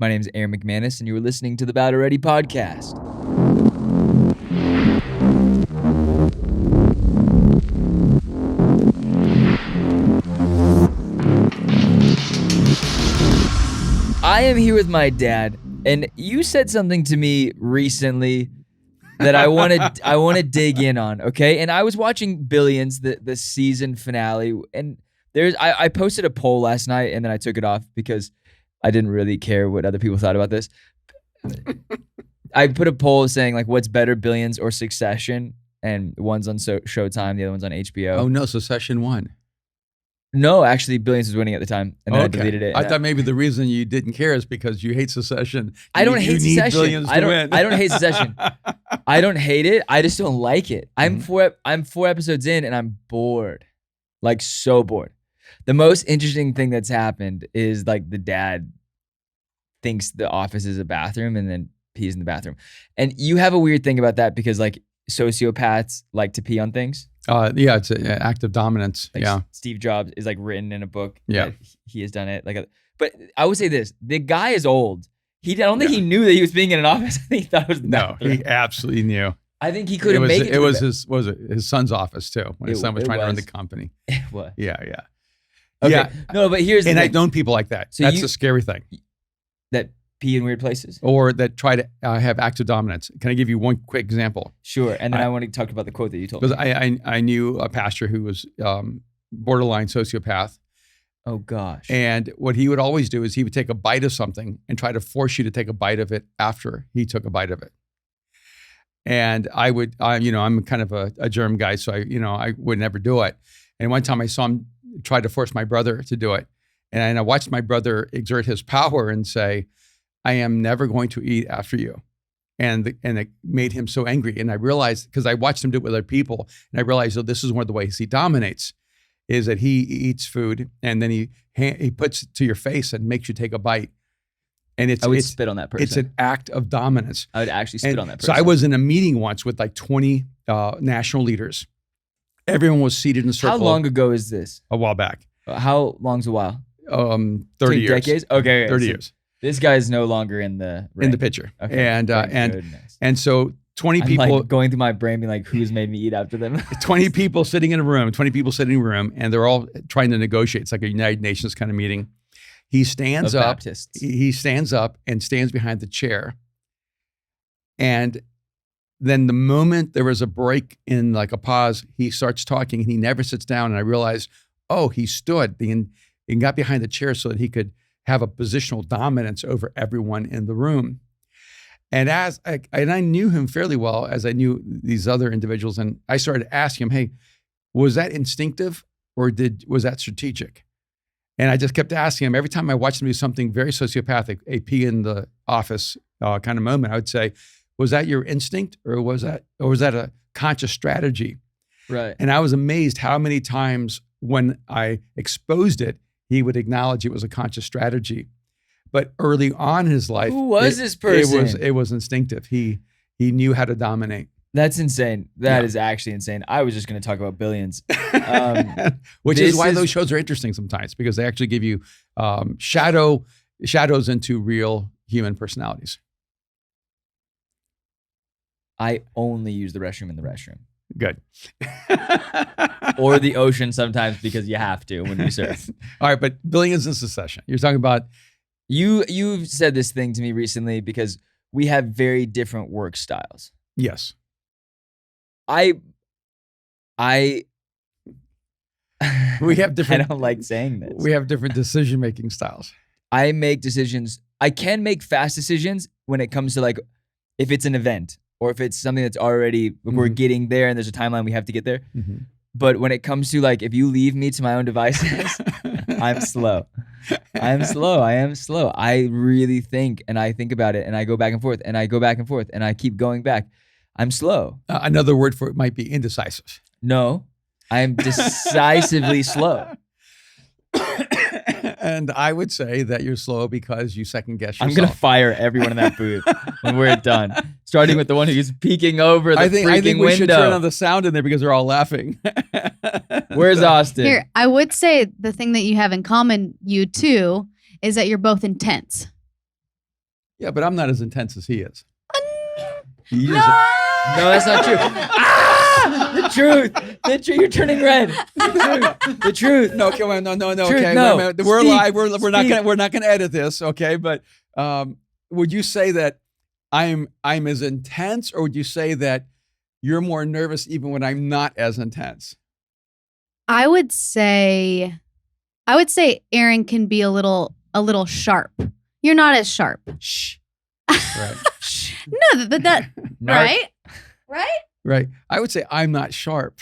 My name is Erwin McManus, and you are listening to the About Already podcast. I am here with my dad, and you said something to me recently that I want to dig in on, okay? And I was watching Billions, the season finale, and I posted a poll last night, and then I took it off because I didn't really care what other people thought about this. I put a poll saying, like, what's better, Billions or Succession? And one's on Showtime, the other one's on HBO. Oh, no, Succession won. No, actually, Billions was winning at the time, and then I deleted it. I thought maybe the reason you didn't care is because you hate Succession. I don't hate Succession. Billions to win. I don't hate Succession. I don't hate it. I just don't like it. I'm four episodes in, and I'm bored, like so bored. The most interesting thing that's happened is like the dad thinks the office is a bathroom and then pees in the bathroom. And you have a weird thing about that because like sociopaths like to pee on things. Yeah, it's an act of dominance. Like yeah. Steve Jobs is like written in a book. Yeah. He has done it. But I would say this, the guy is old. I don't think he knew that he was being in an office. I think he thought it was the bathroom. No, he absolutely knew. I think he couldn't make it. It was his son's office too, when his son was trying to run the company. It was. Yeah. Okay. Yeah. No, but here's the thing. I've known people like that. So that's the scary thing. That pee in weird places? Or that try to have acts of dominance. Can I give you one quick example? Sure. And then I want to talk about the quote that you told me. Because I knew a pastor who was borderline sociopath. Oh, gosh. And what he would always do is he would take a bite of something and try to force you to take a bite of it after he took a bite of it. And I'm kind of a germ guy, so I would never do it. And one time I saw him try to force my brother to do it. And I watched my brother exert his power and say, I am never going to eat after you. And it made him so angry. And I realized, because I watched him do it with other people, and I realized, this is one of the ways he dominates, is that he eats food and then he puts it to your face and makes you take a bite. And I would spit on that person. It's an act of dominance. I would actually spit on that person. So I was in a meeting once with like 20 national leaders. Everyone was seated in a circle. How long ago is this? A while back. How long's a while? 30 years. Decades? Okay. 30 years. This guy is no longer in the ring. In the picture. Okay. And so 20 people like going through my brain being like, who's made me eat after them? 20 people sitting in a room, and they're all trying to negotiate. It's like a United Nations kind of meeting. He stands up. Baptists. He stands up and stands behind the chair. And then the moment there was a break in like a pause, he starts talking and he never sits down. And I realized, he stood and got behind the chair so that he could have a positional dominance over everyone in the room. And I knew him fairly well as I knew these other individuals. And I started asking him, hey, was that instinctive or was that strategic? And I just kept asking him every time I watched him do something very sociopathic, a pee in the office kind of moment. I would say, was that your instinct or was that a conscious strategy? Right. And I was amazed how many times when I exposed it, he would acknowledge it was a conscious strategy. But early on in his life, who was this person? It was instinctive. He knew how to dominate. That's insane. That is actually insane. I was just going to talk about Billions. Which is why those shows are interesting sometimes, because they actually give you shadows into real human personalities. I only use the restroom in the restroom. Good. Or the ocean sometimes because you have to when you surf. All right, but Billions in Succession. You're talking about... You've said this thing to me recently because we have very different work styles. Yes. We have different... I don't like saying this. We have different decision-making styles. I make decisions. I can make fast decisions when it comes to like, if it's an event or if it's something that's already, we're getting there and there's a timeline we have to get there. Mm-hmm. But when it comes to like, if you leave me to my own devices, I'm slow. I am slow. I really think and I think about it and I go back and forth and I go back and forth and I keep going back. I'm slow. Another word for it might be indecisive. No, I'm decisively slow. And I would say that you're slow because you second guess yourself. I'm going to fire everyone in that booth when we're done. Starting with the one who's peeking over the freaking window. I think we should turn on the sound in there because they're all laughing. Where's Austin? Here, I would say the thing that you have in common, you two, is that you're both intense. Yeah, but I'm not as intense as he is. He is- No, that's not true. The truth. You're turning red. The truth. No, come on, no. Truth, Okay, no. wait a minute. We're Speak. live. We're not gonna edit this. Okay, but would you say that I'm as intense, or would you say that you're more nervous even when I'm not as intense? I would say Aaron can be a little sharp. You're not as sharp. Shh. Right. No, but that right? Right. I would say I'm not sharp.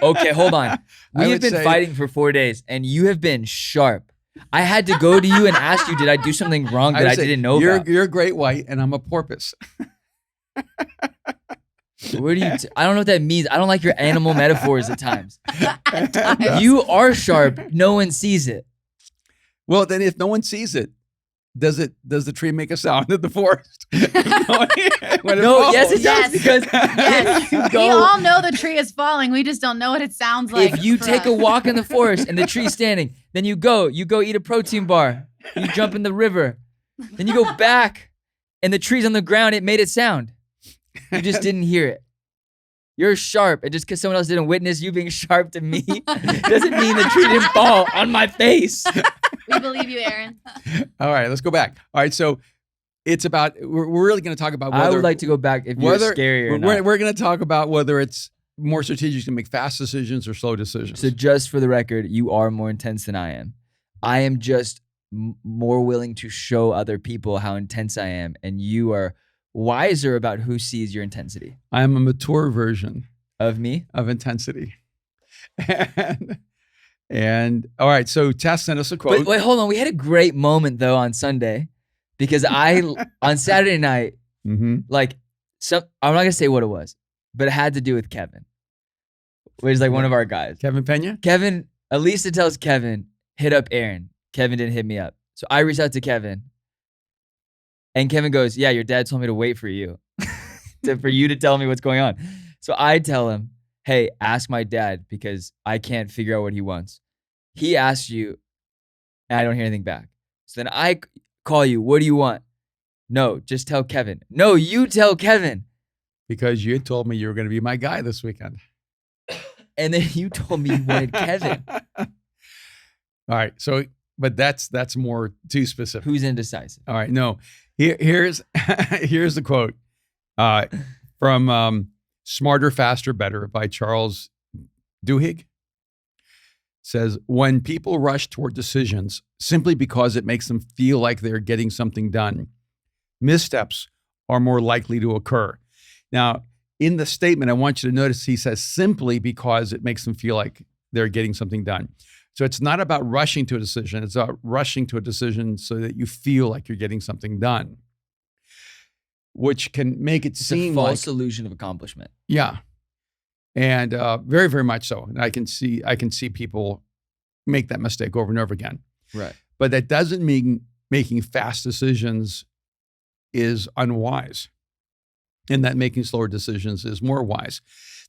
Okay, hold on. I We have would been say- fighting for 4 days, and you have been sharp. I had to go to you and ask you, did I do something wrong that would I say didn't know you're, about? You're a great white, and I'm a porpoise. Where do you? I don't know what that means. I don't like your animal metaphors at times. You are sharp. No one sees it. Well, then if no one sees it, does the tree make a sound in the forest? When it No, falls? yes, it does, Yes. because Yes. if you We go, all know the tree is falling. We just don't know what it sounds like. if you for take a us. walk in the forest and the tree's standing, then you go eat a protein bar, you jump in the river, then you go back, and the tree's on the ground. It made a sound. You just didn't hear it. You're sharp, and just because someone else didn't witness you being sharp to me doesn't mean the tree didn't fall on my face. We believe you, Aaron. All right, let's go back. All right, so it's about we're really going to talk about whether I would like to go back if you're scary or not. we're going to talk about whether it's more strategic to make fast decisions or slow decisions. So just for the record, you are more intense than I am. I am just more willing to show other people how intense I am, and you are wiser about who sees your intensity. I am a mature version Of me? of intensity. And all right, so Tess sent us a quote. Wait, hold on. We had a great moment though on Sunday because on Saturday night, Mm-hmm. I'm not gonna say what it was, but it had to do with Kevin, which is like one of our guys. Kevin Pena? Kevin, Elisa tells Kevin, hit up Aaron. Kevin didn't hit me up. So I reached out to Kevin. And Kevin goes, yeah, your dad told me to wait for you, for you to tell me what's going on. So I tell him, hey, ask my dad because I can't figure out what he wants. He asks you, and I don't hear anything back. So then I call you, what do you want? No, just tell Kevin. No, you tell Kevin. Because you had told me you were going to be my guy this weekend. And then you told me you wanted Kevin. All right, so, but that's more too specific. Who's indecisive? All right, no. Here's the quote from Smarter, Faster, Better by Charles Duhigg. Says, when people rush toward decisions simply because it makes them feel like they're getting something done, missteps are more likely to occur. Now, in the statement, I want you to notice he says simply because it makes them feel like they're getting something done. So it's not about rushing to a decision. It's about rushing to a decision so that you feel like you're getting something done, which can make it It's seem a false illusion of accomplishment. yeah. And very, very much so. And I can see people make that mistake over and over again. Right. But that doesn't mean making fast decisions is unwise, and that making slower decisions is more wise.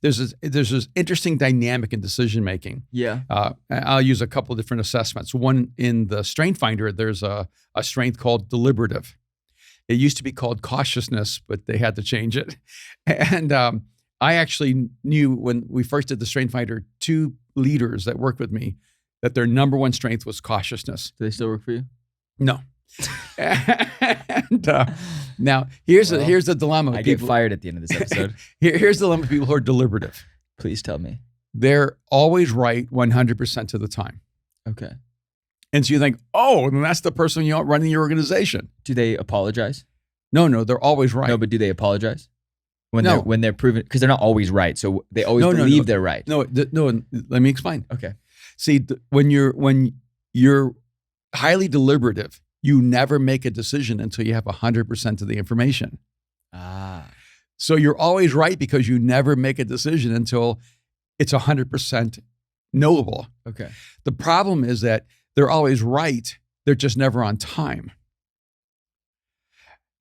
There's this interesting dynamic in decision making. Yeah. I'll use a couple of different assessments. One, in the Strength Finder, there's a strength called deliberative. It used to be called cautiousness, but they had to change it. And I actually knew when we first did the Strength Finder, 2 leaders that worked with me, that their number one strength was cautiousness. Do they still work for you? No. And now here's the dilemma. I get fired at the end of this episode. Here's the dilemma of people who are deliberative. Please tell me. They're always right 100% of the time. Okay. And so you think, oh, then that's the person you want running your organization. Do they apologize? No, they're always right. No, but do they apologize when No. they're proven? Because they're not always right, so they always No, believe they're right. No, let me explain. Okay. See, when you're highly deliberative, you never make a decision until you have 100% of the information. Ah. So you're always right because you never make a decision until it's 100% knowable. Okay. The problem is that they're always right. They're just never on time.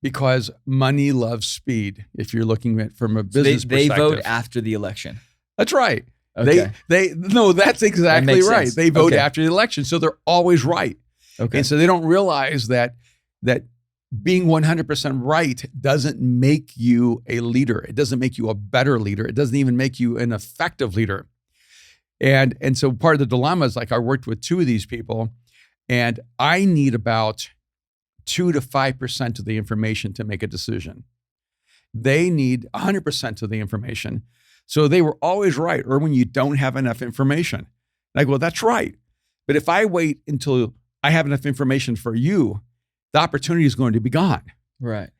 Because money loves speed. If you're looking at it from a business They perspective, vote after the election. That's right. Okay. That's exactly makes right. sense. They vote Okay. after the election, so they're always right. Okay. And so they don't realize that being 100% right doesn't make you a leader. It doesn't make you a better leader. It doesn't even make you an effective leader. And so part of the dilemma is like I worked with two of these people, and I need about 2 to 5% of the information to make a decision. They need 100% of the information. So they were always right. Erwin, you don't have enough information. And I go, well, that's right. But if I wait until I have enough information for you, the opportunity is going to be gone. Right.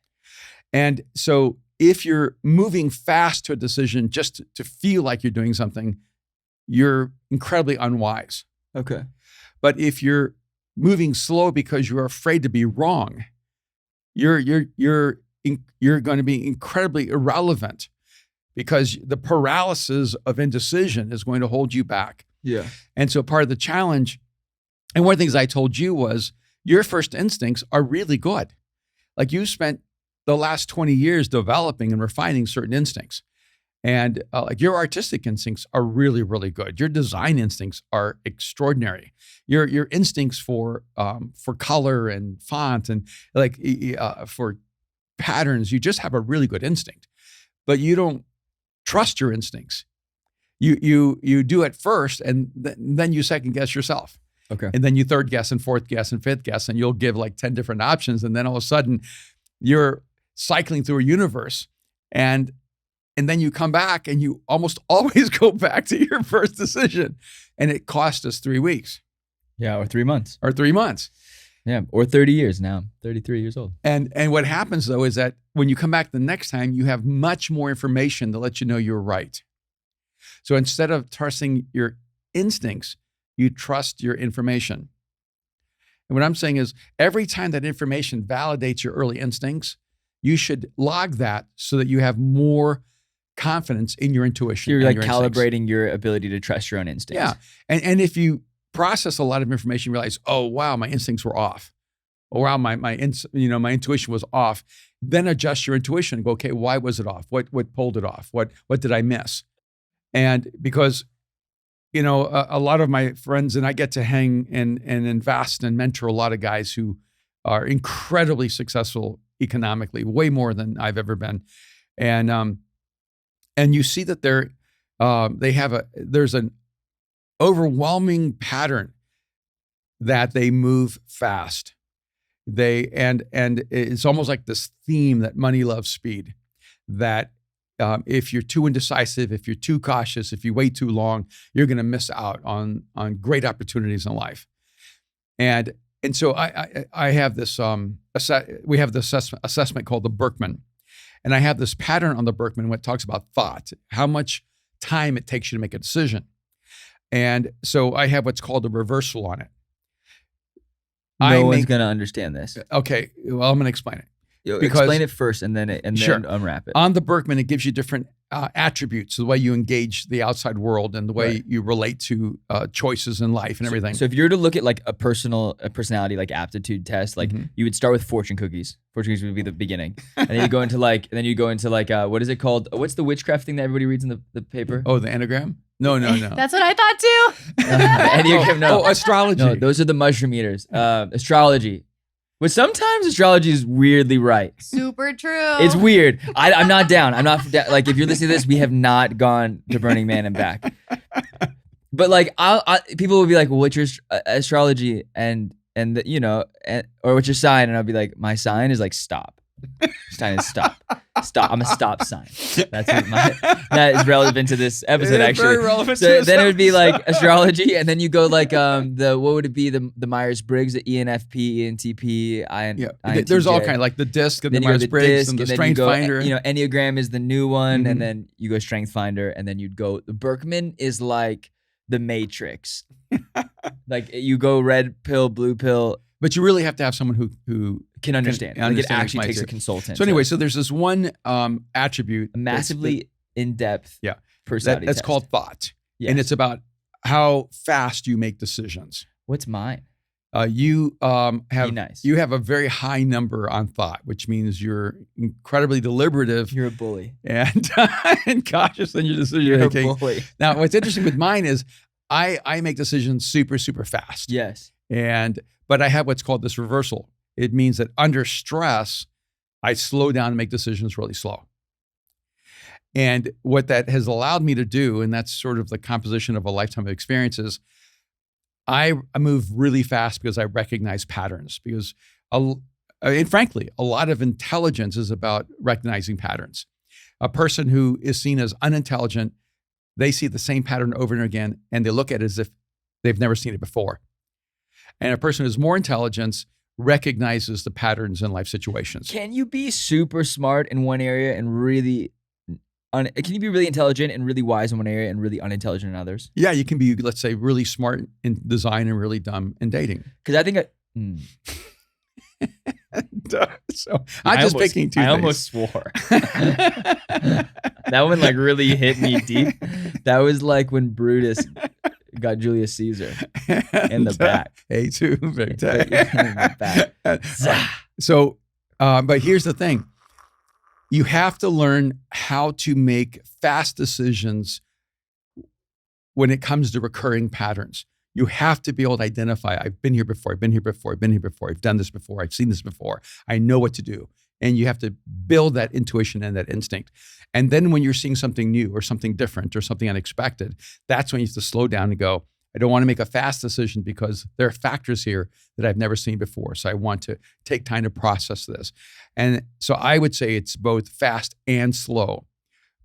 And so if you're moving fast to a decision just to feel like you're doing something, you're incredibly unwise. Okay. But if you're moving slow because you're afraid to be wrong, you're going to be incredibly irrelevant because the paralysis of indecision is going to hold you back. Yeah. And so part of the challenge, and one of the things I told you was your first instincts are really good. Like you spent the last 20 years developing and refining certain instincts. And like your artistic instincts are really, really good. Your design instincts are extraordinary. Your instincts for color and font and like for patterns, you just have a really good instinct. But you don't trust your instincts. You do it first, and then you second guess yourself. Okay. And then you third guess and fourth guess and fifth guess, and you'll give like 10 different options, and then all of a sudden you're cycling through a universe, and then you come back and you almost always go back to your first decision. And it cost us 3 weeks. Yeah, or 3 months. Or 3 months. Yeah, or 30 years now. I'm 33 years old. And what happens though is that when you come back the next time, you have much more information to let you know you're right. So instead of trusting your instincts, you trust your information. And what I'm saying is every time that information validates your early instincts, you should log that so that you have more confidence in your intuition. You're like your calibrating your ability to trust your own instincts. Yeah. And if you process a lot of information, you realize, oh, wow, my instincts were off. Oh, wow, my intuition was off. Then adjust your intuition and go, okay, why was it off? What pulled it off? What did I miss? And because, a lot of my friends, and I get to hang and invest and mentor a lot of guys who are incredibly successful economically, way more than I've ever been. And you see that there's an overwhelming pattern that they move fast. And it's almost like this theme that money loves speed, that if you're too indecisive, if you're too cautious, if you wait too long, you're going to miss out on great opportunities in life. And so I have this, we have this assessment called the Berkman. And I have this pattern on the Berkman when it talks about thought, how much time it takes you to make a decision. And so I have what's called a reversal on it. No one's going to understand this. Okay, well, I'm going to explain it. Explain it first and then Sure. unwrap it. On the Berkman, it gives you different attributes, the way you engage the outside world and the way you relate to choices in life and everything. So if you were to look at like a personality like aptitude test, like you would start with fortune cookies. Fortune cookies would be the beginning, and then you go into what is it called? What's the witchcraft thing that everybody reads in the paper? Oh, the Enneagram? No. That's what I thought too. Enneagram, no. Oh, astrology. No, those are the mushroom eaters. Astrology. But sometimes astrology is weirdly right. Super true. It's weird. I'm not down. Like, if you're listening to this, we have not gone to Burning Man and back. But like, people will be like, well, what's your astrology or what's your sign? And I'll be like, my sign is like stop. Sign is stop. Stop. I'm a stop sign. That is relevant to this episode, actually. Very relevant So to then this it would be episode. like astrology, and then you go like what would it be? The Myers-Briggs, the ENFP, ENTP, INTJ. There's all kinds, like the disc and Then the you go the Myers-Briggs disc, and the then you Strength go, Finder. Enneagram is the new one, Mhm. and then you go Strength Finder, and then you'd go. The Berkman is like the Matrix. Like you go red pill, blue pill. But you really have to have someone who Can understand. Like it actually takes a consultant. So anyway, so there's this one attribute, a massively in-depth Yeah. personality that's test. called thought, Yes. and it's about how fast you make decisions. What's mine? You Be nice. you have a very high number on thought, which means you're incredibly deliberative You're a bully. and and cautious in your decision You're a making. bully. Now, what's interesting with mine is I make decisions super, super fast. Yes. But I have what's called this reversal. It means that under stress, I slow down and make decisions really slow. And what that has allowed me to do, and that's sort of the composition of a lifetime of experiences, I move really fast because I recognize patterns. Because, and frankly, a lot of intelligence is about recognizing patterns. A person who is seen as unintelligent, they see the same pattern over and again, and they look at it as if they've never seen it before. And a person who's more intelligence recognizes the patterns in life situations. Can you be super smart in one area and really, can you be really intelligent and really wise in one area and really unintelligent in others? Yeah, you can be, let's say, really smart in design and really dumb in dating. Because I think So I'm just picking two I things. almost swore. That one like really hit me deep. That was like when Brutus got Julius Caesar in the back. Hey, too, In the back. So, but here's the thing. You have to learn how to make fast decisions when it comes to recurring patterns. You have to be able to identify, I've been here before, I've been here before, I've been here before, I've done this before, I've seen this before, I know what to do. And you have to build that intuition and that instinct. And then when you're seeing something new or something different or something unexpected, that's when you have to slow down and go, I don't want to make a fast decision because there are factors here that I've never seen before. So I want to take time to process this. And so I would say it's both fast and slow,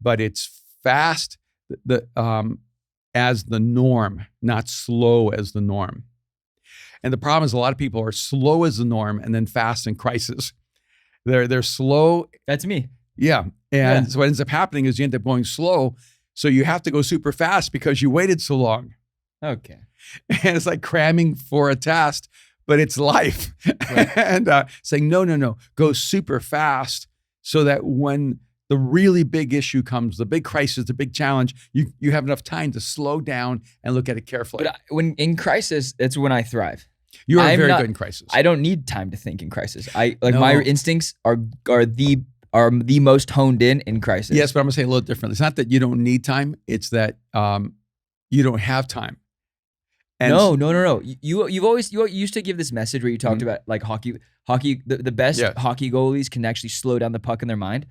but it's fast as the norm, not slow as the norm. And the problem is a lot of people are slow as the norm and then fast in crisis. They're slow. That's me. Yeah. And so what ends up happening is you end up going slow. So you have to go super fast because you waited so long. Okay. And it's like cramming for a test, but it's life. Right. And saying, no, go super fast so that when the really big issue comes, the big crisis, the big challenge, you have enough time to slow down and look at it carefully. But when in crisis, that's when I thrive. You are very good in crisis. I don't need time to think in crisis. My instincts are the most honed in crisis. Yes, but I'm gonna say it a little differently. It's not that you don't need time; it's that you don't have time. And No. You used to give this message where you talked about like hockey. The best hockey goalies can actually slow down the puck in their mind.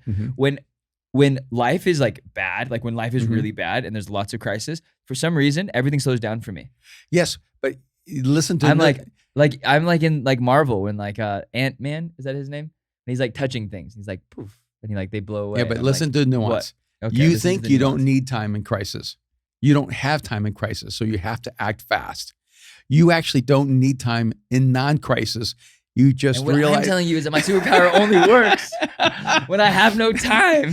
When life is like bad, like when life is really bad and there's lots of crisis, for some reason everything slows down for me. Yes, but listen to I'm like in like Marvel when like Ant-Man, is that his name? And he's like touching things. He's like poof, and they blow away. Yeah, but listen to nuance. Okay, you think you don't need time in crisis. You don't have time in crisis, so you have to act fast. You actually don't need time in non-crisis. You just realize. What I'm telling you is that my superpower only works when I have no time.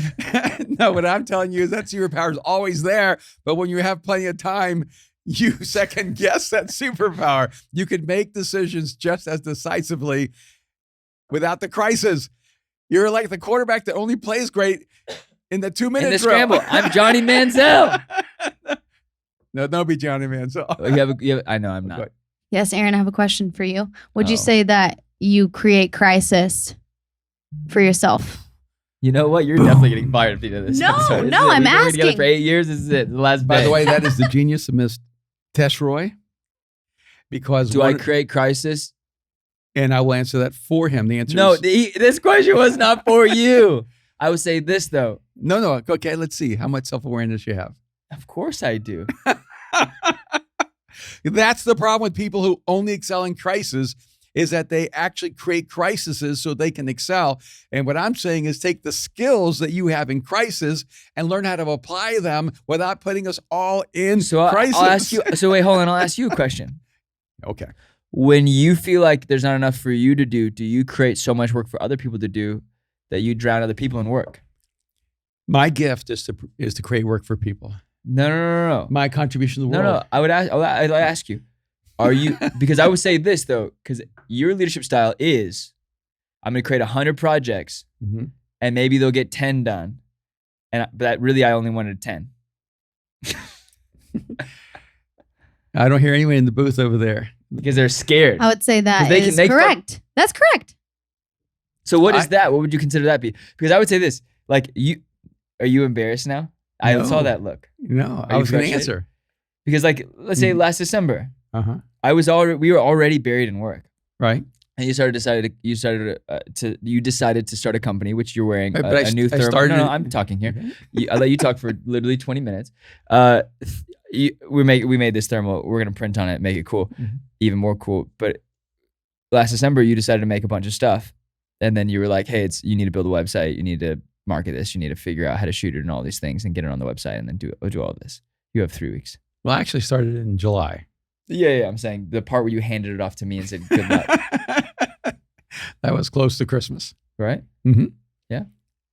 No, what I'm telling you is that superpower is always there, but when you have plenty of time, you second guess that superpower. You can make decisions just as decisively without the crisis. You're like the quarterback that only plays great in the 2-minute in the drill. Scramble. I'm Johnny Manziel. No, don't be Johnny Manziel. I know I'm not. Yes, Aaron, I have a question for you. Would you say that you create crisis for yourself? You know what? You're definitely getting fired at the end of this. No, episode. I'm We've been asking. together for 8 years. This is it. The last By day. the way, that is the genius of Miss Teshroy. Because do I create crisis? And I will answer that for him. The answer is this question was not for you. I would say this though. No. Okay, let's see how much self-awareness you have. Of course I do. That's the problem with people who only excel in crisis, is that they actually create crises so they can excel. And what I'm saying is take the skills that you have in crisis and learn how to apply them without putting us all in crisis. I'll ask you. So wait, hold on. I'll ask you a question. Okay. When you feel like there's not enough for you to do you create so much work for other people to do that you drown other people in work? My gift is to create work for people. No. My contribution to the world. No. I'd ask you, are you, because I would say this though, because your leadership style is, I'm going to create 100 projects and maybe they'll get 10 done. But really I only wanted 10. I don't hear anyone in the booth over there. Because they're scared. I would say that is correct. That's correct. So what is that? What would you consider that be? Because I would say this, like are you embarrassed now? I saw that look. No, I was going to answer. Because like, let's say last December, we were already buried in work. Right. And you decided to start a company, which you're wearing But a new thermal. started No, it- I'm talking here. Okay. I let you talk for literally 20 minutes. We made this thermal. We're gonna print on it, make it cool, even more cool. But last December, you decided to make a bunch of stuff, and then you were like, "Hey, you need to build a website. You need to market this. You need to figure out how to shoot it and all these things, and get it on the website, and then do all this." You have 3 weeks. Well, I actually started in July. Yeah. I'm saying the part where you handed it off to me and said, "Good luck." That was close to Christmas. Right? Mhm. Yeah.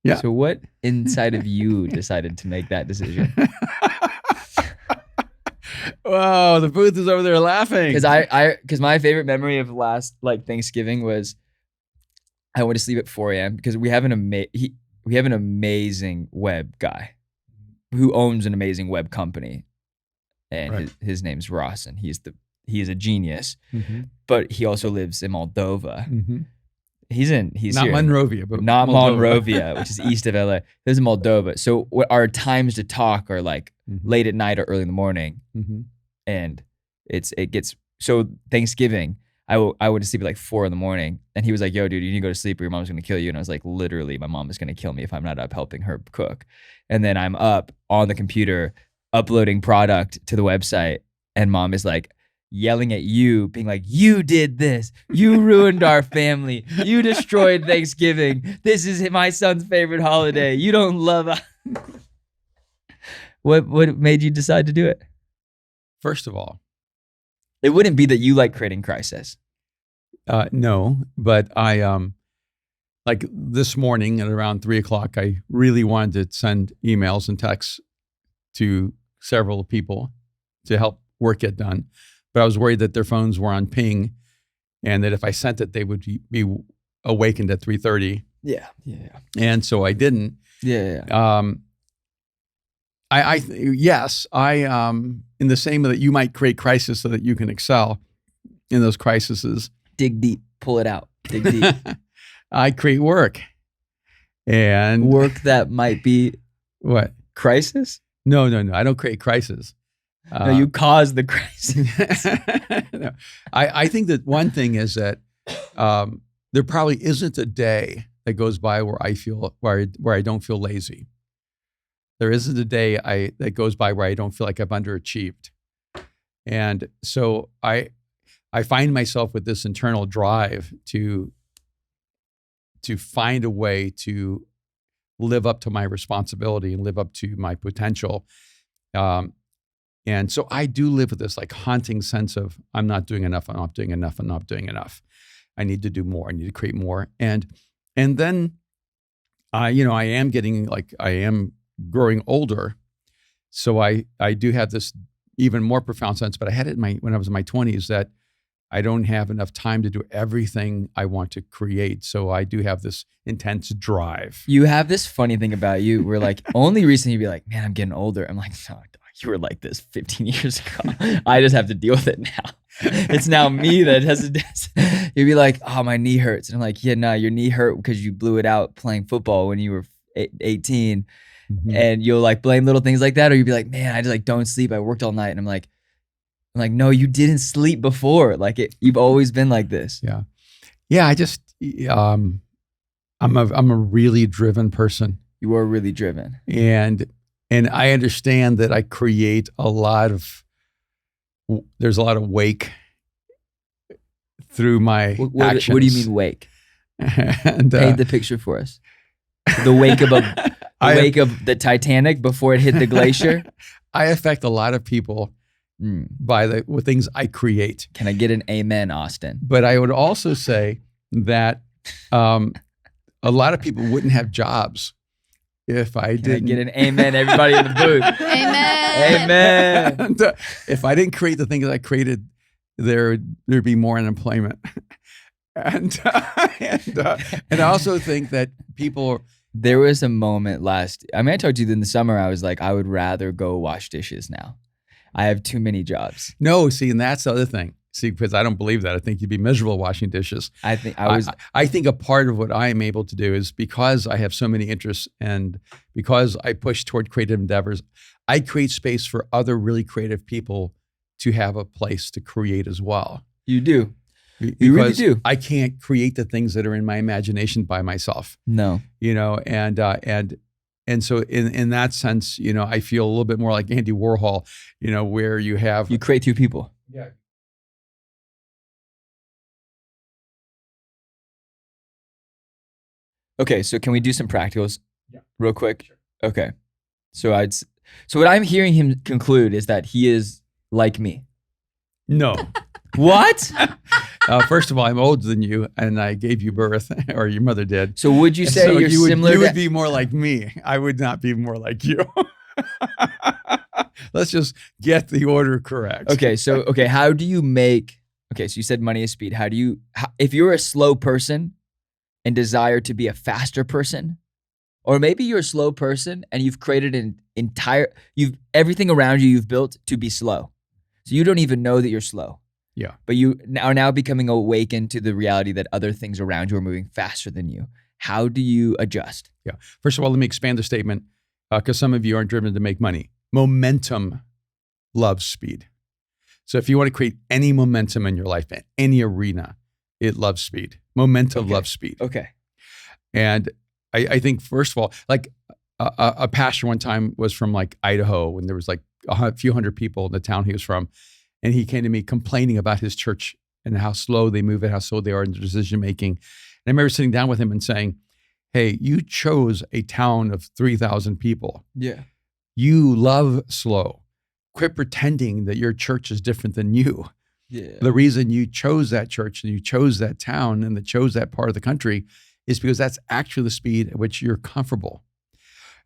Yeah. So what inside of you decided to make that decision? Wow, the booth is over there laughing. Because my favorite memory of last Thanksgiving was I went to sleep at 4 a.m. because we have an amazing web guy who owns an amazing web company, and Right. his name's Ross, and he is a genius, Mhm. but he also lives in Moldova. Mhm. He's Not here. Monrovia, but Not Moldova. Monrovia, which is east of LA. This is Moldova. So our times to talk are like Mhm. late at night or early in the morning, Mhm. and it gets so Thanksgiving. I went to sleep at like 4 in the morning, and he was like, "Yo, dude, you need to go to sleep, or your mom's gonna kill you." And I was like, "Literally, my mom is gonna kill me if I'm not up helping her cook." And then I'm up on the computer uploading product to the website, and mom is like yelling at you, being like, "You did this. You ruined our family. You destroyed Thanksgiving. This is my son's favorite holiday. You don't love us." What made you decide to do it? First of all, It wouldn't be that you like creating crisis. no, but I like this morning at around 3:00, I really wanted to send emails and texts to several people to help work get done, but I was worried that their phones were on ping, and that if I sent it, they would be awakened at 3:30, Yeah. and so I didn't. Yeah. Yes, in the same way that you might create crisis so that you can excel in those crises. Dig deep. Pull it out. Dig deep. I create work. And Work that might be what? crisis? No. I don't create crisis. No, you cause the crisis. No. I think that one thing is that there probably isn't a day that goes by where I don't feel lazy. There isn't a day that goes by where I don't feel like I've underachieved. And so I find myself with this internal drive to find a way to live up to my responsibility and live up to my potential. And so I do live with this like haunting sense of I'm not doing enough, I'm not doing enough, I'm not doing enough. I need to do more, I need to create more. And then I am growing older. So I do have this even more profound sense, but I had it when I was in my 20s that I don't have enough time to do everything I want to create. So I do have this intense drive. You have this funny thing about you where like only recently you'd be like, "Man, I'm getting older." I'm like, "No, you were like this 15 years ago. I just have to deal with it now." It's now me that has to. You'd be like, "Oh, my knee hurts." And I'm like, "Yeah, no, your knee hurt because you blew it out playing football when you were 18. Mhm. And you'll like blame little things like that, or you'd be like, "Man, I just like don't sleep. I worked all night." And I'm like, "No, you didn't sleep before. Like you've always been like this." Yeah. I just, I'm a really driven person, You are really driven. and I understand that I create there's a lot of wake through my actions. What do you mean wake? And, Paint the picture for us. The wake of the Titanic before it hit the glacier. I affect a lot of people by with things I create. Can I get an amen, Austin? But I would also say that a lot of people wouldn't have jobs if I Can I didn't. get an amen, everybody in the booth? Amen. Amen. And, if I didn't create the things I created, there'd be more unemployment. And I also think that people. There was a moment I talked to you in the summer. I was like, I would rather go wash dishes now. I have too many jobs. No, see, and that's the other thing. See, because I don't believe that. I think you'd be miserable washing dishes. I think I think a part of what I am able to do is because I have so many interests and because I push toward creative endeavors, I create space for other really creative people to have a place to create as well. You do. You really Because do. I can't create the things that are in my imagination by myself, No. And so in that sense, I feel a little bit more like Andy Warhol, where you have You create through people. yeah. Okay, so can we do some practicals Yeah. real quick? Sure. Okay. So what I'm hearing him conclude is that he is like me. No. What? First of all, I'm older than you, and I gave you birth, or your mother did. So would you And say so you're similar You to would be more like me. I would not be more like you. Let's just get the order correct. Okay, how do you make so you said money is speed. If you're a slow person and desire to be a faster person, or maybe you're a slow person and you've created everything around you've built to be slow. So you don't even know that you're slow. Yeah. But you are now becoming awakened to the reality that other things around you are moving faster than you. How do you adjust? Yeah. First of all, let me expand the statement because some of you aren't driven to make money. Momentum loves speed. So if you want to create any momentum in your life, in any arena, it loves speed. Momentum loves speed. Okay. And I think, first of all, like a pastor one time was from like Idaho, and there was like a few hundred people in the town he was from. And he came to me complaining about his church and how slow they move and how slow they are in their decision making. And I remember sitting down with him and saying, hey, you chose a town of 3,000 people. Yeah. You love slow. Quit pretending that your church is different than you. Yeah. The reason you chose that church and you chose that town and that chose that part of the country is because that's actually the speed at which you're comfortable.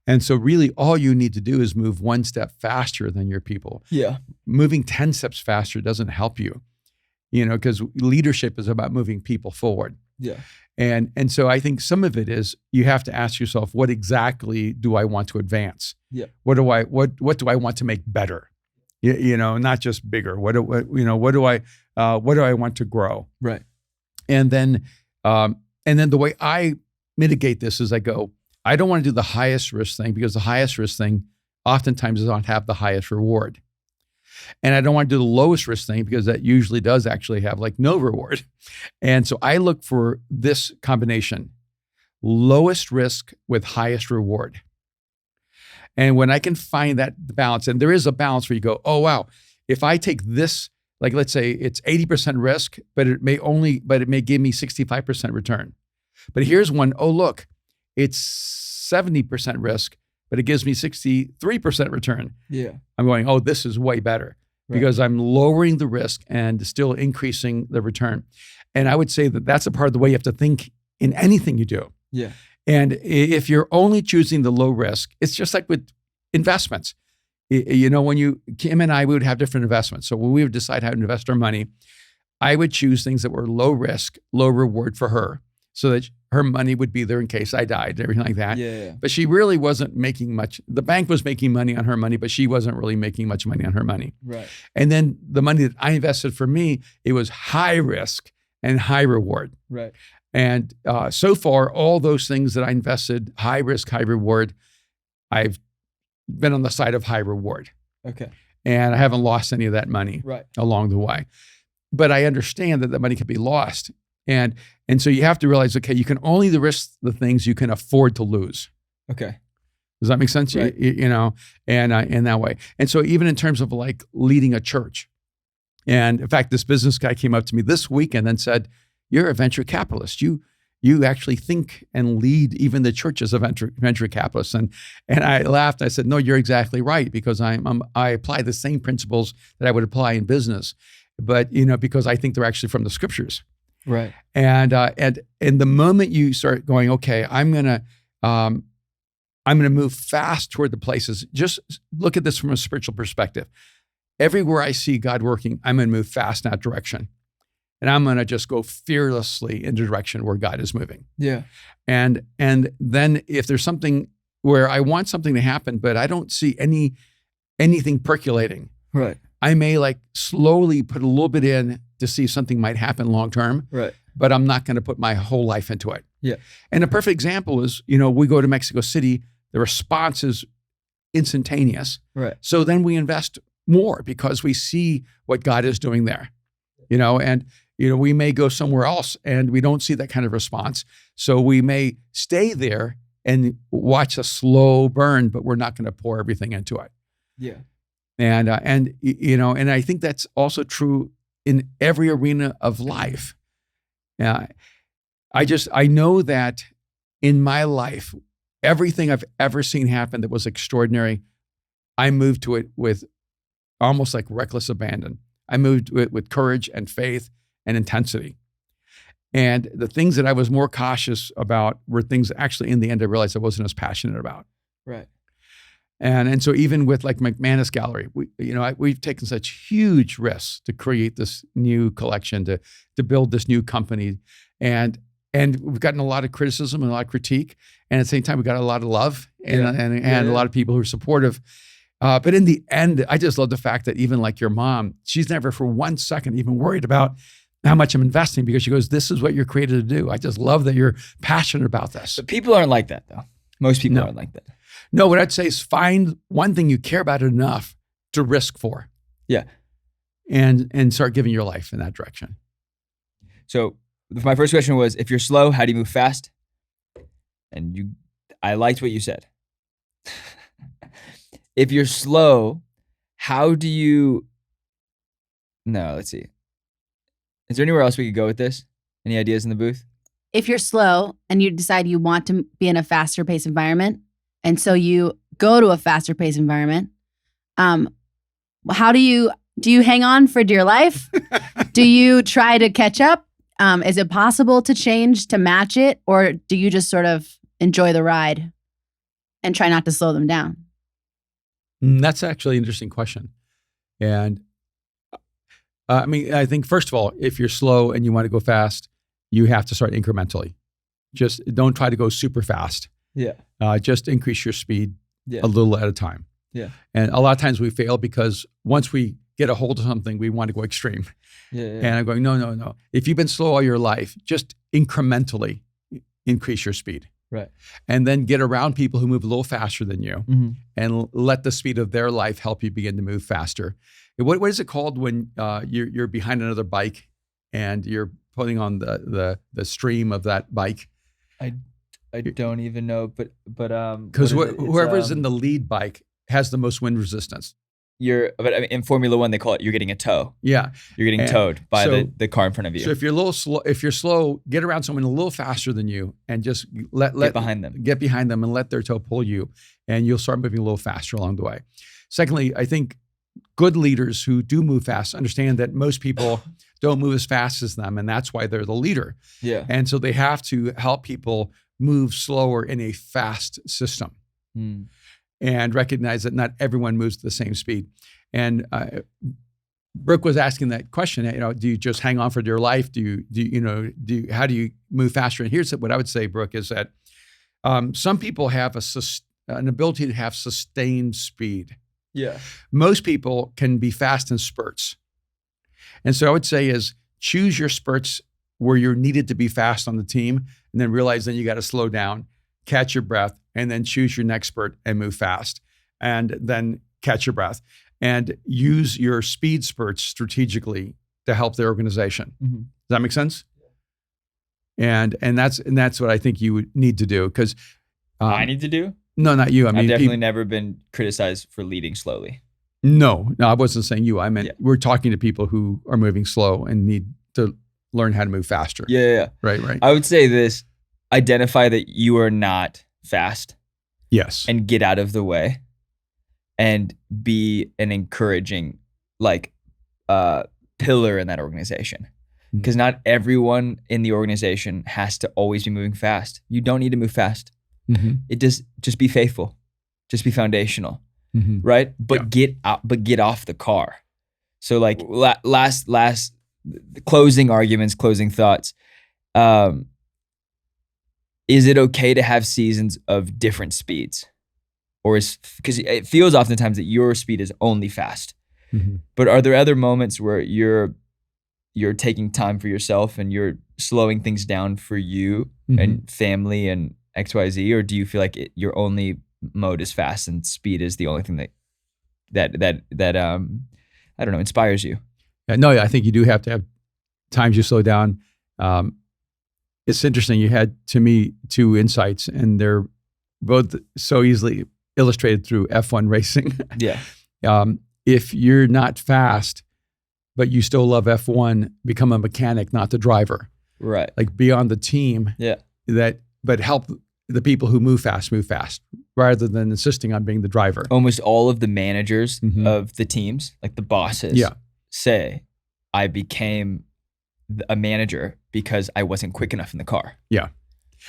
And so really all you need to do is move one step faster than your people. Yeah. Moving 10 steps faster doesn't help you, because leadership is about moving people forward. Yeah. And so I think some of it is you have to ask yourself, what exactly do I want to advance? Yeah. What do I want to make better? Not just bigger. What do I want to grow? Right. And then the way I mitigate this is I go, I don't want to do the highest risk thing because the highest risk thing oftentimes does not have the highest reward. And I don't want to do the lowest risk thing because that usually does actually have like no reward. And so I look for this combination, lowest risk with highest reward. And when I can find that balance, and there is a balance where you go, oh, wow, if I take this, like let's say it's 80% risk, but it may give me 65% return. But here's one, oh, look, it's 70% risk, but it gives me 63% return. Yeah. I'm going, oh, this is way better because I'm lowering the risk and still increasing the return. And I would say that that's a part of the way you have to think in anything you do. Yeah. And if you're only choosing the low risk, it's just like with investments. When Kim and I, we would have different investments. So when we would decide how to invest our money, I would choose things that were low risk, low reward for her so that her money would be there in case I died and everything like that. Yeah. But she really wasn't making much. The bank was making money on her money, but she wasn't really making much money on her money. Right. And then the money that I invested for me, it was high risk and high reward. Right. And so far, all those things that I invested, high risk, high reward, I've been on the side of high reward. Okay. And I haven't lost any of that money along the way. But I understand that the money can be lost. And so you have to realize, okay, you can only risk the things you can afford to lose. Okay. Does that make sense? Right. And in that way. And so even in terms of like leading a church, and in fact, this business guy came up to me this week and then said, you're a venture capitalist. You actually think and lead even the church as a venture capitalist. And I laughed. I said, no, you're exactly right, because I apply the same principles that I would apply in business, but because I think they're actually from the scriptures. Right. And the moment you start going, okay, I'm gonna move fast toward the places. Just look at this from a spiritual perspective. Everywhere I see God working, I'm gonna move fast in that direction. And I'm going to just go fearlessly in the direction where God is moving. Yeah. And then if there's something where I want something to happen, but I don't see anything percolating, right, I may like slowly put a little bit in to see if something might happen long term. Right. But I'm not going to put my whole life into it. Yeah. And a perfect example is, we go to Mexico City, the response is instantaneous. Right. So then we invest more because we see what God is doing there. And we may go somewhere else and we don't see that kind of response. So we may stay there and watch a slow burn, but we're not going to pour everything into it. Yeah. And I think that's also true in every arena of life. I know that in my life, everything I've ever seen happen that was extraordinary, I moved to it with almost like reckless abandon. I moved to it with courage and faith and intensity. And the things that I was more cautious about were things actually in the end I realized I wasn't as passionate about. Right. And so even with like McManus Gallery, we've taken such huge risks to create this new collection, to build this new company. And we've gotten a lot of criticism and a lot of critique. And at the same time, we got a lot of love and a lot of people who are supportive. But in the end, I just love the fact that even like your mom, she's never for 1 second even worried about how much I'm investing, because she goes, this is what you're created to do. I just love that you're passionate about this. But people aren't like that, though. Most people aren't like that. No, what I'd say is find one thing you care about enough to risk for. Yeah. And start giving your life in that direction. So my first question was, if you're slow, how do you move fast? And I liked what you said. If you're slow, how do you... No, let's see. Is there anywhere else we could go with this? Any ideas in the booth? If you're slow and you decide you want to be in a faster paced environment, and so you go to a faster paced environment, how do you hang on for dear life? Do you try to catch up? Is it possible to change to match it? Or do you just sort of enjoy the ride and try not to slow them down? That's actually an interesting question. And I think first of all, if you're slow and you want to go fast, you have to start incrementally. Just don't try to go super fast. Yeah. Just increase your speed Yeah. a little at a time. Yeah. And a lot of times we fail because once we get a hold of something, we want to go extreme. Yeah. And I'm going, no. If you've been slow all your life, just incrementally increase your speed. Right. And then get around people who move a little faster than you, Mm-hmm. and let the speed of their life help you begin to move faster. What is it called when you're behind another bike and you're putting on the stream of that bike? I don't even know, but because whoever's in the lead bike has the most wind resistance. But I mean, in Formula One, they call it, you're getting a tow. Yeah. You're getting towed by the car in front of you. So if you're slow, get around someone a little faster than you and just get behind them and let their tow pull you, and you'll start moving a little faster along the way. Secondly, I think good leaders who do move fast understand that most people don't move as fast as them, and that's why they're the leader. Yeah. And so they have to help people move slower in a fast system. And recognize that not everyone moves at the same speed. And Brooke was asking that question. Do you just hang on for dear life? How do you move faster? And here's what I would say, Brooke, is that some people have an ability to have sustained speed. Yeah. Most people can be fast in spurts. And so I would say is choose your spurts where you're needed to be fast on the team, and then realize then you got to slow down, catch your breath, and then choose your next spurt and move fast, and then catch your breath and use your speed spurts strategically to help the organization. Mm-hmm. Does that make sense? And that's what I think you would need to do, because I need to do? No, not you. I mean, I've definitely never been criticized for leading slowly. No, I wasn't saying you. I meant we're talking to people who are moving slow and need to learn how to move faster. Yeah. Right. I would say this: identify that you are not fast. Yes. And get out of the way and be an encouraging pillar in that organization. Because not everyone in the organization has to always be moving fast. You don't need to move fast. Mm-hmm. It just be faithful. Just be foundational. Mm-hmm. Right? But get off the car. So like last closing arguments, closing thoughts. Is it okay to have seasons of different speeds? Or because it feels oftentimes that your speed is only fast. Mm-hmm. But are there other moments where you're taking time for yourself and you're slowing things down for you and family and XYZ? Or do you feel like your only mode is fast and speed is the only thing that I don't know, inspires you? No, I think you do have to have times you slow down. It's interesting. You had, to me, two insights, and they're both so easily illustrated through F1 racing. Yeah. If you're not fast, but you still love F1, become a mechanic, not the driver. Right. Like be on the team. Yeah. But help the people who move fast, rather than insisting on being the driver. Almost all of the managers of the teams, like the bosses, say, I became a manager because I wasn't quick enough in the car. Yeah.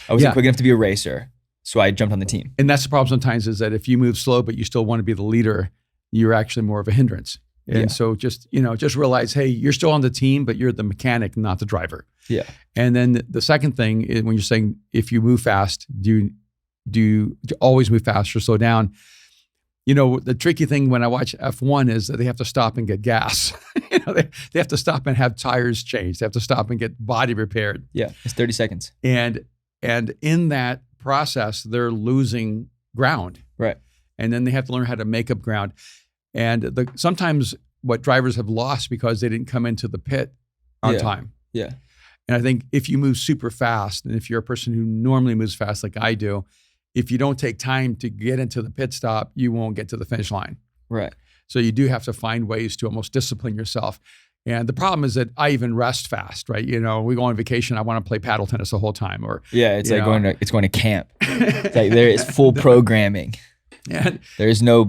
I wasn't quick enough to be a racer, so I jumped on the team. And that's the problem sometimes, is that if you move slow, but you still want to be the leader, you're actually more of a hindrance. And so just realize, hey, you're still on the team, but you're the mechanic, not the driver. Yeah. And then the second thing is, when you're saying, if you move fast, do you always move fast or slow down? The tricky thing when I watch F1 is that they have to stop and get gas. They have to stop and have tires changed. They have to stop and get body repaired. Yeah, it's 30 seconds. And in that process, they're losing ground. Right. And then they have to learn how to make up ground. And sometimes what drivers have lost because they didn't come into the pit on time. Yeah. And I think if you move super fast, and if you're a person who normally moves fast like I do, if you don't take time to get into the pit stop, you won't get to the finish line. Right. So you do have to find ways to almost discipline yourself. And the problem is that I even rest fast, right? We go on vacation, I want to play paddle tennis the whole time. Or it's like going to camp. It's like there is full programming. And there is no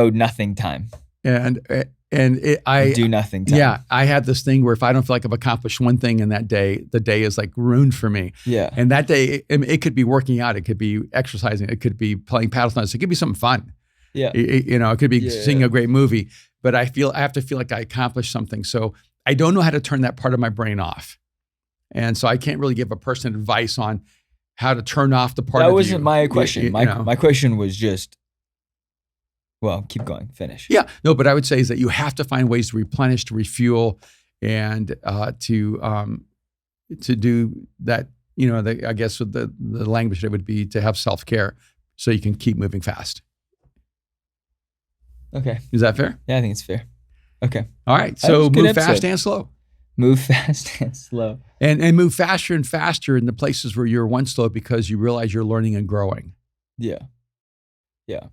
nothing time. I do nothing time. Yeah, I had this thing where if I don't feel like I've accomplished one thing in that day, the day is like ruined for me. Yeah. And that day, it could be working out, it could be exercising, it could be playing paddle tennis, it could be something fun. Yeah. It could be seeing a great movie, but I have to feel like I accomplished something. So I don't know how to turn that part of my brain off. And so I can't really give a person advice on how to turn off the part of you. That wasn't my question. My question was just, well, keep going, finish. Yeah, no, but I would say is that you have to find ways to replenish, to refuel, and to do that. I guess with the language that would be to have self-care, so you can keep moving fast. Okay. Is that fair? Yeah, I think it's fair. Okay. All right. So move fast and slow. Move fast and slow. And move faster and faster in the places where you're once slow, because you realize you're learning and growing. Yeah. Yeah.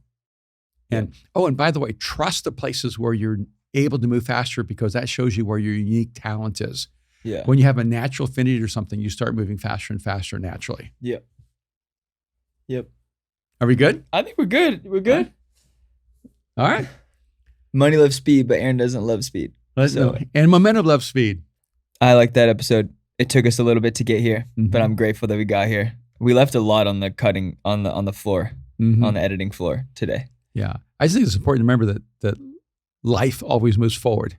And and by the way, trust the places where you're able to move faster, because that shows you where your unique talent is. Yeah. When you have a natural affinity or something, you start moving faster and faster naturally. Yep. Yep. Are we good? I think we're good. We're good. All right. Money loves speed, but Aaron doesn't love speed. And momentum loves speed. I like that episode. It took us a little bit to get here, but I'm grateful that we got here. We left a lot on the cutting on the floor, on the editing floor today. Yeah. I just think it's important to remember that life always moves forward.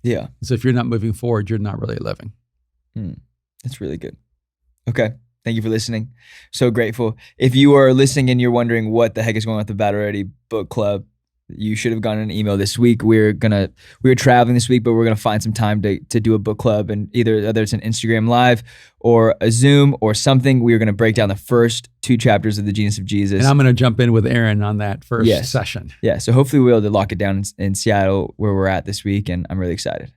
Yeah. So if you're not moving forward, you're not really living. That's really good. Okay. Thank you for listening. So grateful. If you are listening and you're wondering what the heck is going on with the Battle Ready Book Club, you should have gotten an email this week. We're traveling this week, but we're gonna find some time to do a book club, and whether it's an Instagram Live or a Zoom or something, we're gonna break down the first 2 chapters of The Genius of Jesus. And I'm gonna jump in with Aaron on that first session. Yeah. So hopefully we'll be able to lock it down in Seattle, where we're at this week, and I'm really excited.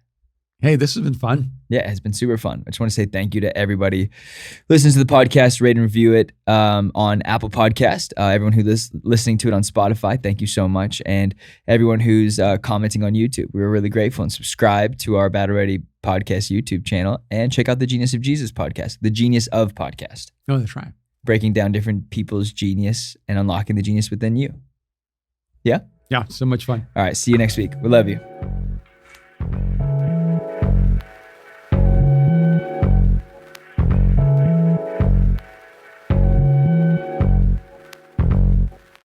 Hey, this has been fun. Yeah, it has been super fun. I just want to say thank you to everybody who listens to the podcast, rate and review it on Apple Podcast. Everyone who's listening to it on Spotify, thank you so much. And everyone who's commenting on YouTube, we're really grateful. And subscribe to our Battle Ready Podcast YouTube channel, and check out the Genius of Jesus podcast, the Genius of Podcast. Oh, that's right. Breaking down different people's genius and unlocking the genius within you. Yeah? Yeah, so much fun. All right, see you next week. We love you.